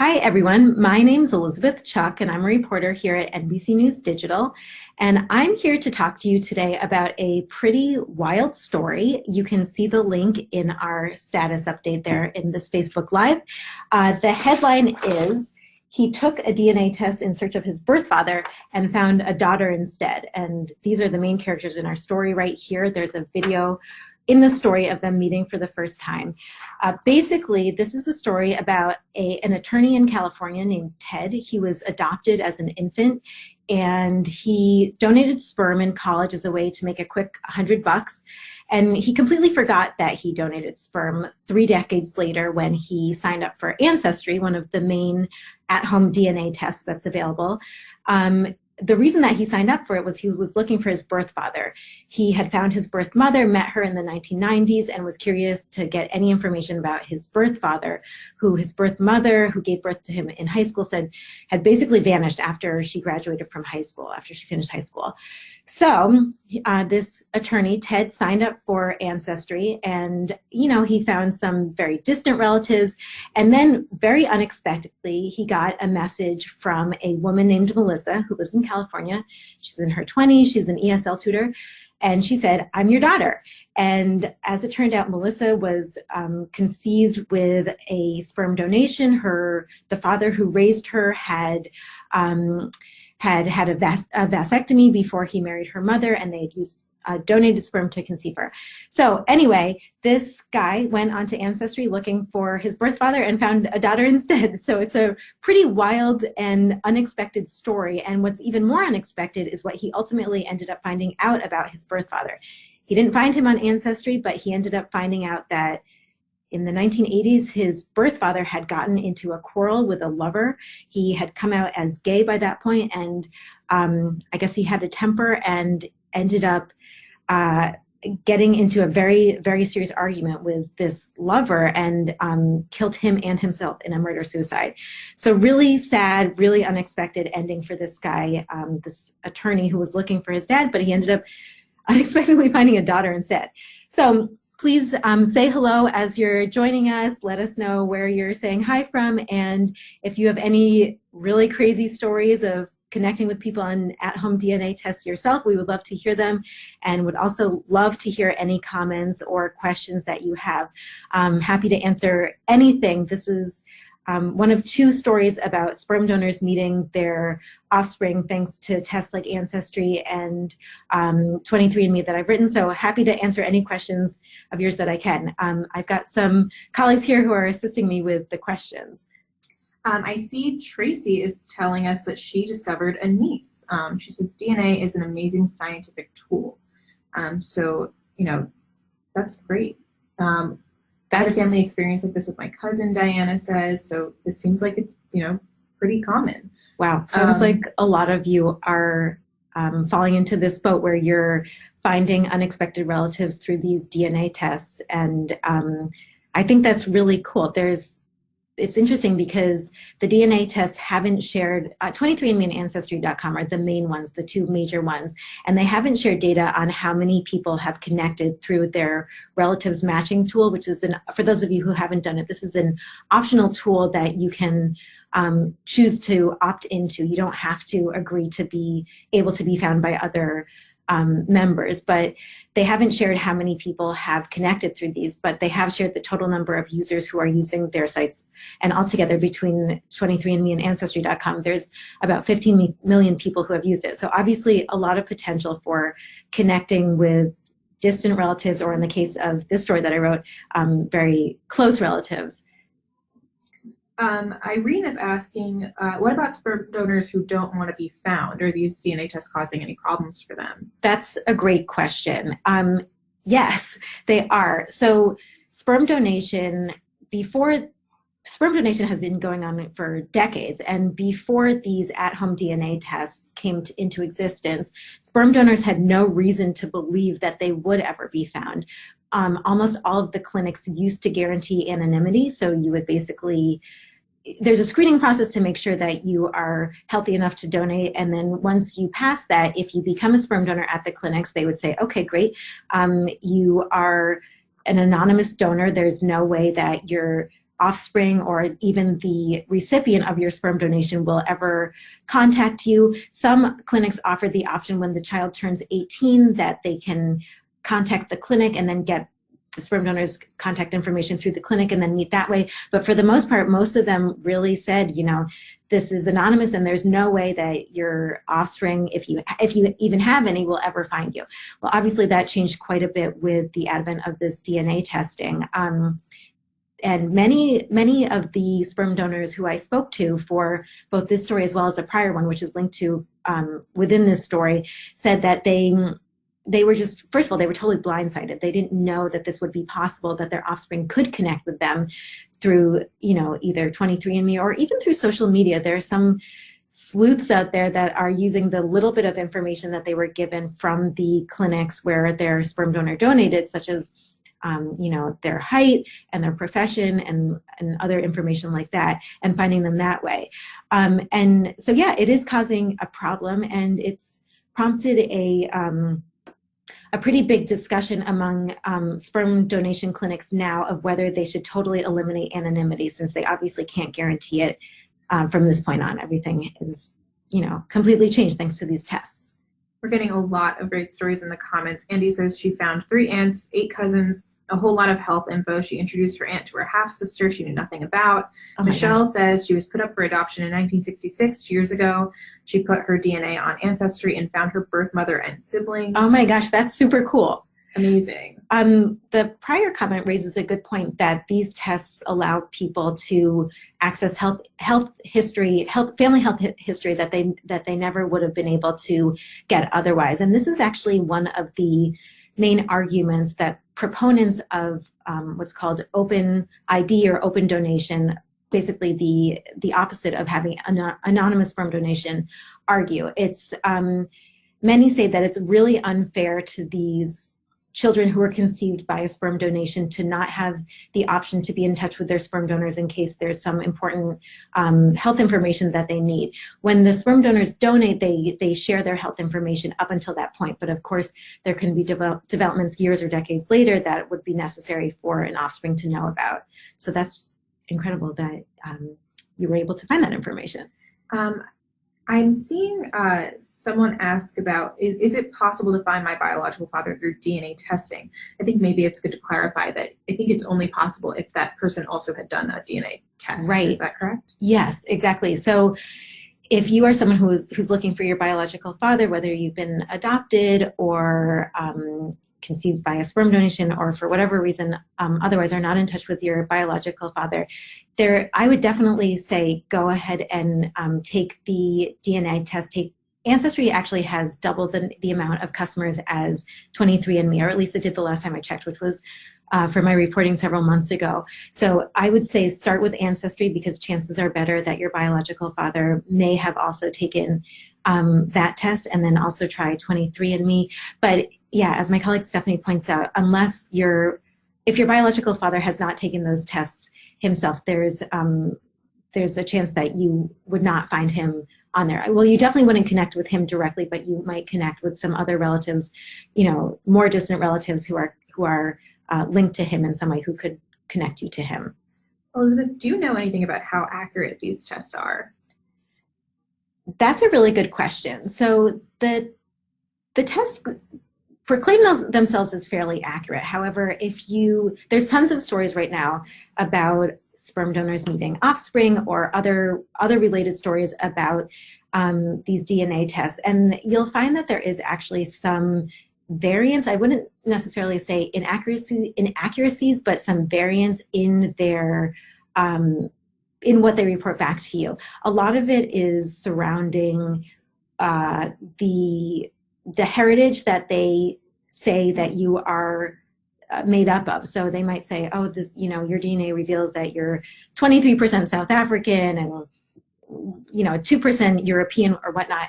Hi, everyone. My name's Elizabeth Chuck, and I'm a reporter here at NBC News Digital. And I'm here to talk to you today about a pretty wild story. You can see the link in our status update there in this Facebook Live. The headline is, "He took a DNA test in search of his birth father and found a daughter instead." And these are the main characters in our story right here. There's a video in the story of them meeting for the first time. Basically, this is a story about an attorney in California named Ted. He was adopted as an infant, and he donated sperm in college as a way to make a quick $100. And he completely forgot that he donated sperm 3 decades later when he signed up for Ancestry, one of the main at-home DNA tests that's available. The reason that he signed up for it was he was looking for his birth father. He had found his birth mother, met her in the 1990s, and was curious to get any information about his birth father, who his birth mother, who gave birth to him in high school, said had basically vanished after she graduated from high school, after she finished high school. So this attorney, Ted, signed up for Ancestry, and he found some very distant relatives, and then very unexpectedly, he got a message from a woman named Melissa, who lives in California. She's in her 20s, she's an ESL tutor, and she said, "I'm your daughter." And as it turned out, Melissa was conceived with a sperm donation. The father who raised her had a vasectomy before he married her mother, and they had used donated sperm to conceive her. So anyway, this guy went onto Ancestry looking for his birth father and found a daughter instead. So it's a pretty wild and unexpected story. And what's even more unexpected is what he ultimately ended up finding out about his birth father. He didn't find him on Ancestry, but he ended up finding out that in the 1980s, his birth father had gotten into a quarrel with a lover. He had come out as gay by that point, and I guess he had a temper and ended up getting into a very, very serious argument with this lover and killed him and himself in a murder-suicide. So really sad, really unexpected ending for this guy, this attorney who was looking for his dad, but he ended up unexpectedly finding a daughter instead. So please say hello as you're joining us. Let us know where you're saying hi from, and if you have any really crazy stories of connecting with people on at-home DNA tests yourself, we would love to hear them, and would also love to hear any comments or questions that you have. Happy to answer anything. This is one of 2 stories about sperm donors meeting their offspring thanks to tests like Ancestry and 23andMe that I've written. So happy to answer any questions of yours that I can. I've got some colleagues here who are assisting me with the questions. I see Tracy is telling us that she discovered a niece. She says DNA is an amazing scientific tool. So, that's great. I had a family experience like this with my cousin, Diana says, so this seems like it's, pretty common. Wow, sounds like a lot of you are falling into this boat where you're finding unexpected relatives through these DNA tests, and I think that's really cool. It's interesting because the DNA tests haven't shared, 23andMe and Ancestry.com are the main ones, the 2 major ones, and they haven't shared data on how many people have connected through their relatives matching tool, which is, for those of you who haven't done it, this is an optional tool that you can choose to opt into. You don't have to agree to be able to be found by other members, but they haven't shared how many people have connected through these, but they have shared the total number of users who are using their sites. And altogether between 23andMe and Ancestry.com, there's about 15 million people who have used it. So obviously a lot of potential for connecting with distant relatives, or in the case of this story that I wrote, very close relatives. Irene is asking, what about sperm donors who don't want to be found? Are these DNA tests causing any problems for them? That's a great question. Yes, they are. So sperm donation has been going on for decades, and before these at-home DNA tests came into existence, sperm donors had no reason to believe that they would ever be found. Almost all of the clinics used to guarantee anonymity, so you would basically, there's a screening process to make sure that you are healthy enough to donate, and then once you pass that, if you become a sperm donor at the clinics, they would say, okay, great, you are an anonymous donor, there's no way that you're offspring or even the recipient of your sperm donation will ever contact you. Some clinics offer the option when the child turns 18 that they can contact the clinic and then get the sperm donor's contact information through the clinic and then meet that way. But for the most part, most of them really said, this is anonymous and there's no way that your offspring, if you even have any, will ever find you. Well, obviously that changed quite a bit with the advent of this DNA testing. And many of the sperm donors who I spoke to for both this story as well as a prior one, which is linked to within this story, said that they were just, first of all, they were totally blindsided. They didn't know that this would be possible, that their offspring could connect with them through, either 23andMe or even through social media. There are some sleuths out there that are using the little bit of information that they were given from the clinics where their sperm donor donated, such as, their height and their profession and other information like that, and finding them that way. And so, yeah, it is causing a problem, and it's prompted a pretty big discussion among sperm donation clinics now of whether they should totally eliminate anonymity, since they obviously can't guarantee it from this point on. Everything is, completely changed thanks to these tests. We're getting a lot of great stories in the comments. Andy says she found 3 aunts, 8 cousins, a whole lot of health info. She introduced her aunt to her half-sister she knew nothing about. Oh Michelle says she was put up for adoption in 1966, 2 years ago. She put her DNA on Ancestry and found her birth mother and siblings. Oh my gosh, that's super cool. Amazing. The prior comment raises a good point that these tests allow people to access family health history that they never would have been able to get otherwise. And this is actually one of the main arguments that proponents of what's called open ID or open donation, basically the opposite of having anonymous sperm donation, argue. It's many say that it's really unfair to these children who are conceived by a sperm donation to not have the option to be in touch with their sperm donors in case there's some important health information that they need. When the sperm donors donate, they share their health information up until that point. But of course, there can be developments years or decades later that would be necessary for an offspring to know about. So that's incredible that you were able to find that information. I'm seeing someone ask about, is it possible to find my biological father through DNA testing? I think maybe it's good to clarify that I think it's only possible if that person also had done a DNA test. Right. Is that correct? Yes, exactly. So if you are someone who's looking for your biological father, whether you've been adopted or conceived by a sperm donation or for whatever reason otherwise are not in touch with your biological father, I would definitely say go ahead and take the DNA test. Ancestry actually has double the amount of customers as 23andMe, or at least it did the last time I checked, which was for my reporting several months ago. So I would say start with Ancestry because chances are better that your biological father may have also taken that test, and then also try 23andMe. But yeah, as my colleague Stephanie points out, if your biological father has not taken those tests himself, there's a chance that you would not find him on there. Well, you definitely wouldn't connect with him directly, but you might connect with some other relatives, more distant relatives who are linked to him in some way, who could connect you to him. Elizabeth, do you know anything about how accurate these tests are? That's a really good question. So the tests proclaim themselves as fairly accurate. However, there's tons of stories right now about sperm donors meeting offspring or other related stories about these DNA tests. And you'll find that there is actually some variance. I wouldn't necessarily say inaccuracies, but some variance in their in what they report back to you. A lot of it is surrounding the heritage that they say that you are made up of. So they might say, oh, your DNA reveals that you're 23% South African and 2% European or whatnot.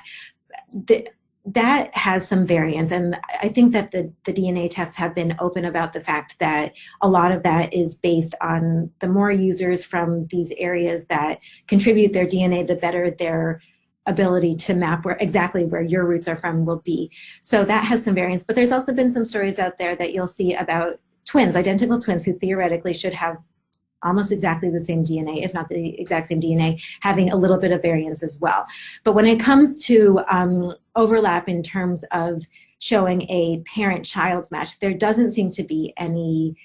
That has some variance, and I think that the DNA tests have been open about the fact that a lot of that is based on the more users from these areas that contribute their DNA, the better their ability to map exactly where your roots are from will be. So that has some variance, but there's also been some stories out there that you'll see about identical twins who theoretically should have almost exactly the same DNA, if not the exact same DNA, having a little bit of variance as well. But when it comes to overlap in terms of showing a parent-child match, there doesn't seem to be any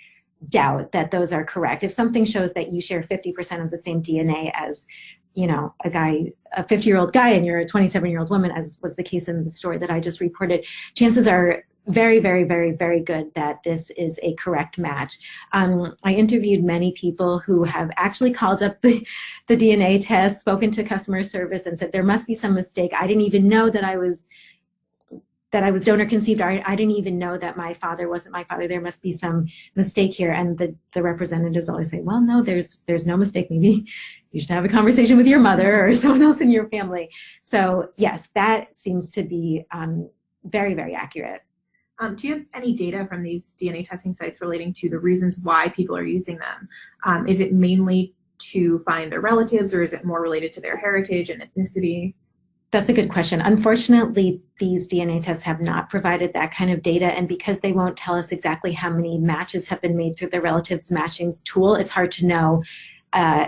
doubt that those are correct. If something shows that you share 50% of the same DNA as, a 50-year-old guy, and you're a 27-year-old woman, as was the case in the story that I just reported, chances are very, very, very, very good that this is a correct match. I interviewed many people who have actually called up the DNA test, spoken to customer service, and said there must be some mistake. I didn't even know that I was donor conceived. I didn't even know that my father wasn't my father. There must be some mistake here. And the representatives always say, well, no, there's no mistake. Maybe you should have a conversation with your mother or someone else in your family. So yes, that seems to be very, very accurate. Do you have any data from these DNA testing sites relating to the reasons why people are using them? Is it mainly to find their relatives, or is it more related to their heritage and ethnicity? That's a good question. Unfortunately, these DNA tests have not provided that kind of data, and because they won't tell us exactly how many matches have been made through the relatives matching tool, it's hard to know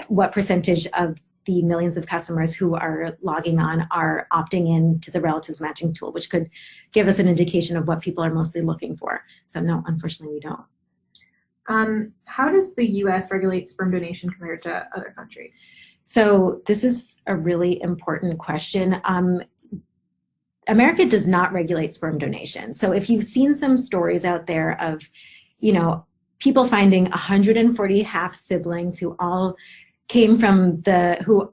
what percentage of the millions of customers who are logging on are opting in to the relatives matching tool, which could give us an indication of what people are mostly looking for. So no, unfortunately we don't. How does the US regulate sperm donation compared to other countries? So this is a really important question. America does not regulate sperm donation. So if you've seen some stories out there of, people finding 140 half siblings who all came from who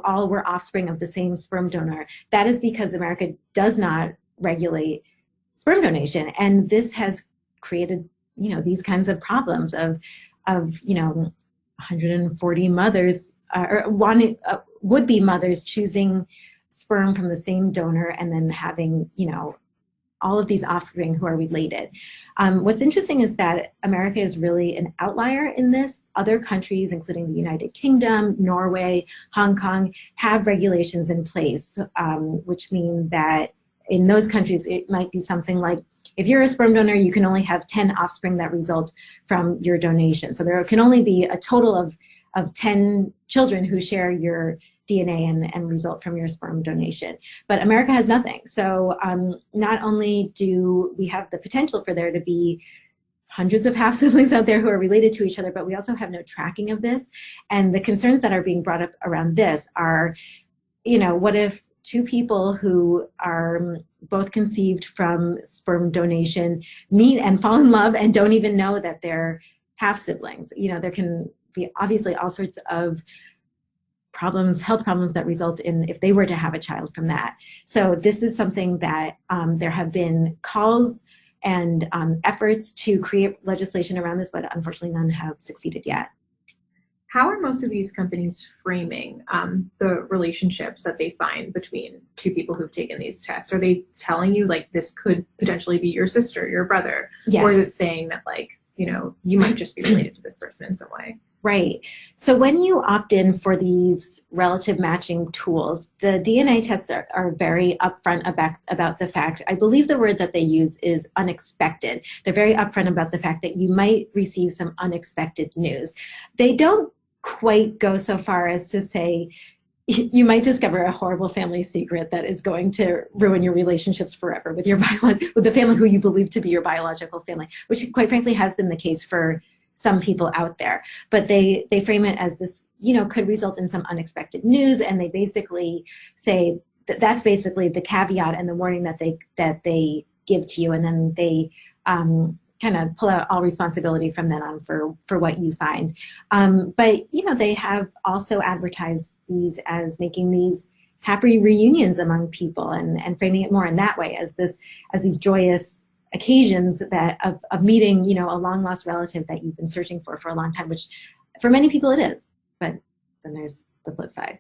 all were offspring of the same sperm donor, that is because America does not regulate sperm donation. And this has created, these kinds of problems of 140 mothers or would-be mothers choosing sperm from the same donor and then having, all of these offspring who are related. What's interesting is that America is really an outlier in this. Other countries, including the United Kingdom, Norway, Hong Kong, have regulations in place, which mean that in those countries, it might be something like, if you're a sperm donor, you can only have 10 offspring that result from your donation. So there can only be a total of 10 children who share your DNA and result from your sperm donation. But America has nothing. So not only do we have the potential for there to be hundreds of half siblings out there who are related to each other, but we also have no tracking of this. And the concerns that are being brought up around this are, what if two people who are both conceived from sperm donation meet and fall in love and don't even know that they're half siblings? There can be obviously all sorts of health problems that result in if they were to have a child from that. So this is something that there have been calls and efforts to create legislation around this, but unfortunately none have succeeded yet. How are most of these companies framing the relationships that they find between two people who've taken these tests? Are they telling you like this could potentially be your sister, your brother? Yes. Or is it saying that you might just be related to this person in some way? Right. So when you opt in for these relative matching tools, the DNA tests are very upfront about the fact, I believe the word that they use is unexpected. They're very upfront about the fact that you might receive some unexpected news. They don't quite go so far as to say, you might discover a horrible family secret that is going to ruin your relationships forever with with the family who you believe to be your biological family, which quite frankly has been the case for some people out there. But they frame it as this, could result in some unexpected news, and they basically say that's basically the caveat and the warning that they give to you, and then they kind of pull out all responsibility from then on for what you find. But they have also advertised these as making these happy reunions among people and framing it more in that way as these joyous occasions that of meeting a long lost relative that you've been searching for a long time, which for many people it is. But then there's the flip side.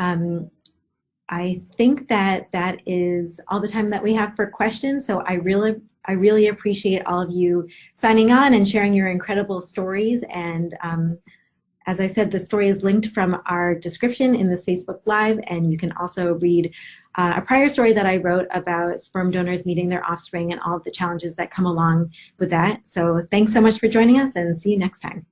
I think that is all the time that we have for questions. So I really appreciate all of you signing on and sharing your incredible stories. And as I said, the story is linked from our description in this Facebook Live, and you can also read a prior story that I wrote about sperm donors meeting their offspring and all of the challenges that come along with that. So thanks so much for joining us, and see you next time.